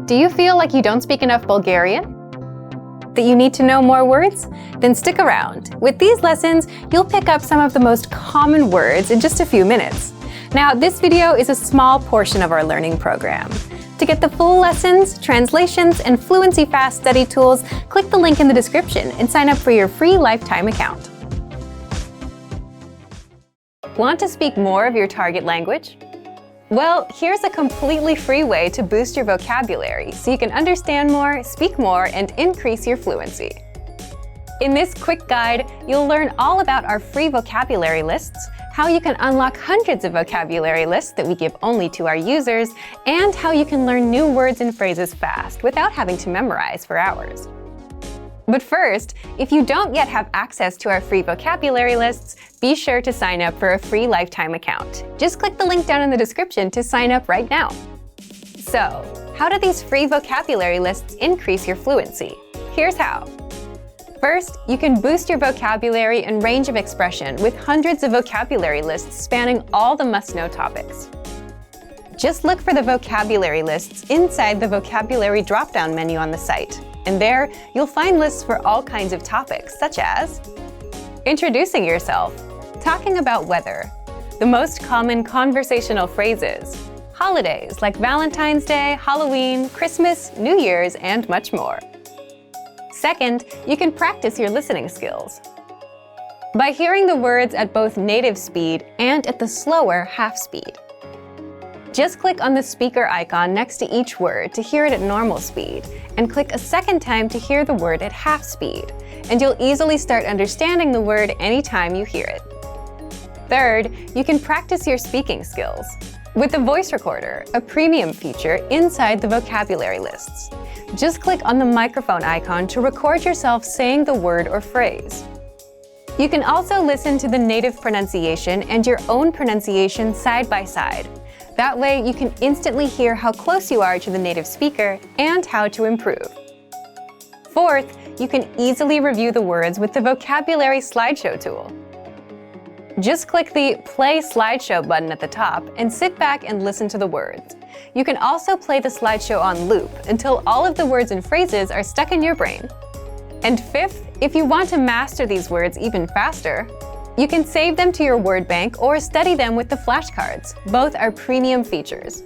Do you feel like you don't speak enough Bulgarian? That you need to know more words? Then stick around. With these lessons, you'll pick up some of the most common words in just a few minutes. Now, this video is a small portion of our learning program. To get the full lessons, translations, and fluency fast study tools, click the link in the description and sign up for your free lifetime account. Want to speak more of your target language? Well, here's a completely free way to boost your vocabulary so you can understand more, speak more, and increase your fluency. In this quick guide, you'll learn all about our free vocabulary lists, how you can unlock hundreds of vocabulary lists that we give only to our users, and how you can learn new words and phrases fast without having to memorize for hours. But first, if you don't yet have access to our free vocabulary lists, be sure to sign up for a free lifetime account. Just click the link down in the description to sign up right now. So, how do these free vocabulary lists increase your fluency? Here's how. First, you can boost your vocabulary and range of expression with hundreds of vocabulary lists spanning all the must-know topics. Just look for the vocabulary lists inside the vocabulary drop-down menu on the site. And there, you'll find lists for all kinds of topics, such as introducing yourself, talking about weather, the most common conversational phrases, holidays like Valentine's Day, Halloween, Christmas, New Year's, and much more. Second, you can practice your listening skills. By hearing the words at both native speed and at the slower half speed. Just click on the speaker icon next to each word to hear it at normal speed, and click a second time to hear the word at half speed, and you'll easily start understanding the word anytime you hear it. Third, you can practice your speaking skills with the voice recorder, a premium feature inside the vocabulary lists. Just click on the microphone icon to record yourself saying the word or phrase. You can also listen to the native pronunciation and your own pronunciation side by side. That way, you can instantly hear how close you are to the native speaker and how to improve. Fourth, you can easily review the words with the vocabulary slideshow tool. Just click the Play Slideshow button at the top and sit back and listen to the words. You can also play the slideshow on loop until all of the words and phrases are stuck in your brain. And fifth, if you want to master these words even faster, you can save them to your word bank or study them with the flashcards. Both are premium features.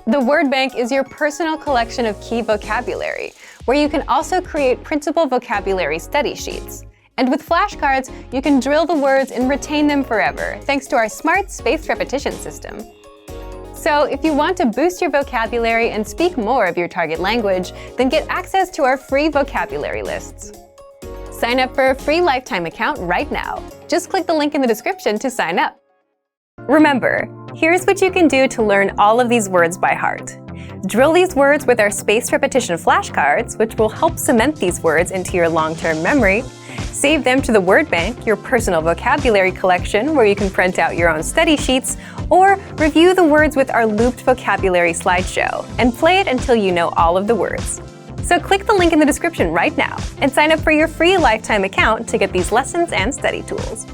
The word bank is your personal collection of key vocabulary, where you can also create printable vocabulary study sheets. And with flashcards, you can drill the words and retain them forever, thanks to our smart spaced repetition system. So if you want to boost your vocabulary and speak more of your target language, then get access to our free vocabulary lists. Sign up for a free lifetime account right now. Just click the link in the description to sign up. Remember, here's what you can do to learn all of these words by heart. Drill these words with our spaced repetition flashcards, which will help cement these words into your long-term memory. Save them to the word bank, your personal vocabulary collection, where you can print out your own study sheets, or review the words with our looped vocabulary slideshow, and play it until you know all of the words. So click the link in the description right now and sign up for your free lifetime account to get these lessons and study tools.